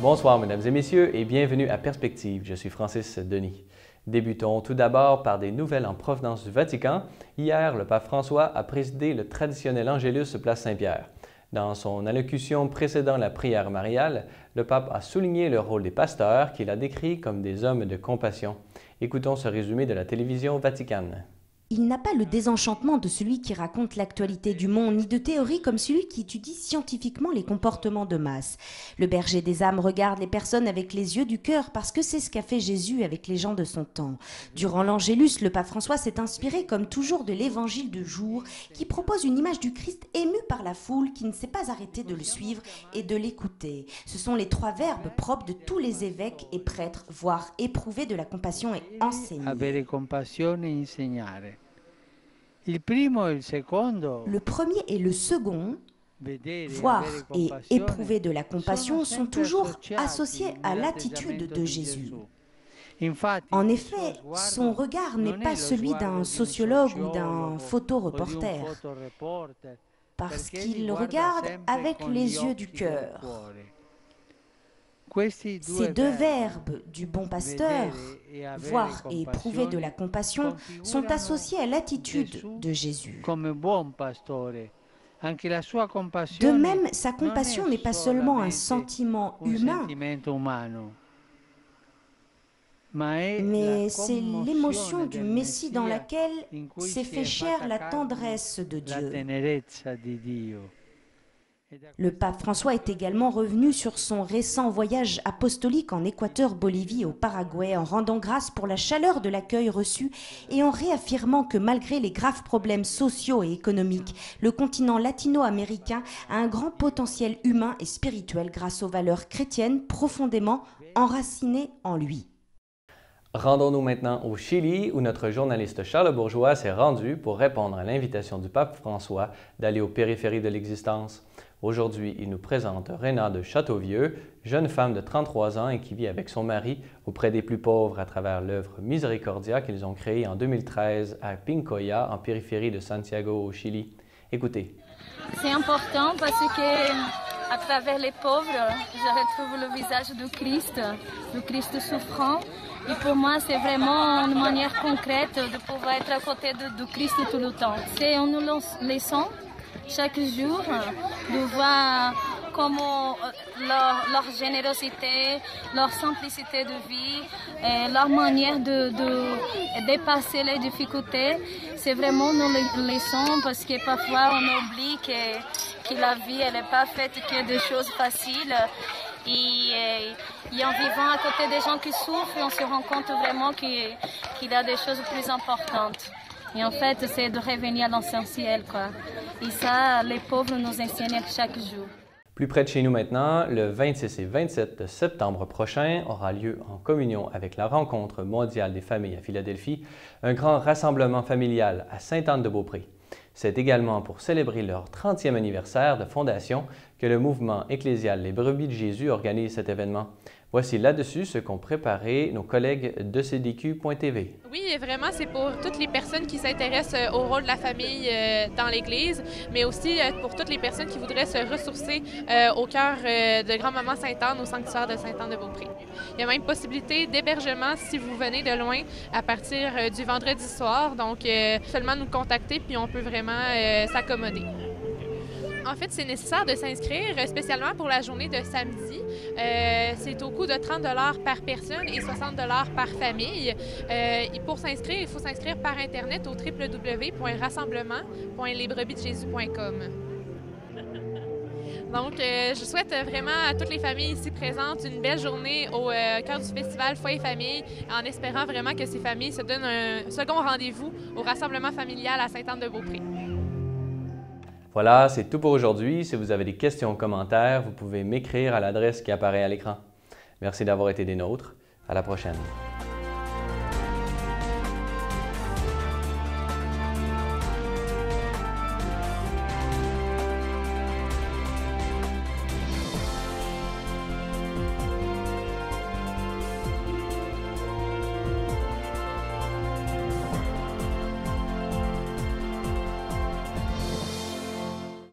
Bonsoir, mesdames et messieurs, et bienvenue à Perspective. Je suis Francis Denis. Débutons tout d'abord par des nouvelles en provenance du Vatican. Hier, le pape François a présidé le traditionnel Angélus place Saint-Pierre. Dans son allocution précédant la prière mariale, le pape a souligné le rôle des pasteurs qu'il a décrit comme des hommes de compassion. Écoutons ce résumé de la télévision vaticane. Il n'a pas le désenchantement de celui qui raconte l'actualité du monde, ni de théorie comme celui qui étudie scientifiquement les comportements de masse. Le berger des âmes regarde les personnes avec les yeux du cœur parce que c'est ce qu'a fait Jésus avec les gens de son temps. Durant l'Angélus, le pape François s'est inspiré comme toujours de l'évangile du jour qui propose une image du Christ ému par la foule qui ne s'est pas arrêtée de le suivre et de l'écouter. Ce sont les trois verbes propres de tous les évêques et prêtres, voire éprouver de la compassion et enseigner. Avere compassione e insegnare. Le premier et le second, voir et éprouver de la compassion, sont toujours associés à l'attitude de Jésus. En effet, son regard n'est pas celui d'un sociologue ou d'un photoreporter, parce qu'il regarde avec les yeux du cœur. Ces deux verbes du bon pasteur, voir et éprouver de la compassion, sont associés à l'attitude de Jésus. De même, sa compassion n'est pas seulement un sentiment humain, mais c'est l'émotion du Messie dans laquelle s'est fait chair la tendresse de Dieu. Le pape François est également revenu sur son récent voyage apostolique en Équateur, Bolivie et au Paraguay en rendant grâce pour la chaleur de l'accueil reçu et en réaffirmant que malgré les graves problèmes sociaux et économiques, le continent latino-américain a un grand potentiel humain et spirituel grâce aux valeurs chrétiennes profondément enracinées en lui. Rendons-nous maintenant au Chili où notre journaliste Charles Bourgeois s'est rendu pour répondre à l'invitation du pape François d'aller aux périphéries de l'existence. Aujourd'hui, il nous présente Réna de Châteauvieux, jeune femme de 33 ans et qui vit avec son mari auprès des plus pauvres à travers l'œuvre Misericordia qu'ils ont créée en 2013 à Pincoya, en périphérie de Santiago au Chili. Écoutez. C'est important parce que à travers les pauvres, je retrouve le visage du Christ souffrant. Et pour moi, c'est vraiment une manière concrète de pouvoir être à côté du Christ tout le temps. C'est une leçon chaque jour de voir comment leur générosité, leur simplicité de vie, et leur manière de dépasser les difficultés, c'est vraiment une leçon parce que parfois on oublie que la vie elle n'est pas faite que de choses faciles. Et en vivant à côté des gens qui souffrent, on se rend compte vraiment qu'il y a des choses plus importantes. Et en fait, c'est de revenir à l'essentiel, quoi. Et ça, les pauvres nous enseignent chaque jour. Plus près de chez nous maintenant, le 26 et 27 septembre prochain aura lieu en communion avec la Rencontre mondiale des familles à Philadelphie, un grand rassemblement familial à Sainte-Anne-de-Beaupré. C'est également pour célébrer leur 30e anniversaire de fondation que le mouvement ecclésial Les Brebis de Jésus organise cet événement. Voici là-dessus ce qu'ont préparé nos collègues de CDQ.tv. Oui, vraiment, c'est pour toutes les personnes qui s'intéressent au rôle de la famille dans l'Église, mais aussi pour toutes les personnes qui voudraient se ressourcer au cœur de Grand-Maman Sainte-Anne, au sanctuaire de Sainte-Anne-de-Beaupré. Il y a même possibilité d'hébergement si vous venez de loin à partir du vendredi soir, donc seulement nous contacter puis on peut vraiment s'accommoder. En fait, c'est nécessaire de s'inscrire, spécialement pour la journée de samedi. C'est au coût de 30 $ par personne et 60 $ par famille. Et pour s'inscrire, il faut s'inscrire par Internet au www.rassemblement.lesbrebisdejésus.com. Donc, je souhaite vraiment à toutes les familles ici présentes une belle journée au cœur du festival Foi et Famille, en espérant vraiment que ces familles se donnent un second rendez-vous au rassemblement familial à Sainte-Anne-de-Beaupré. Voilà, c'est tout pour aujourd'hui. Si vous avez des questions ou commentaires, vous pouvez m'écrire à l'adresse qui apparaît à l'écran. Merci d'avoir été des nôtres. À la prochaine.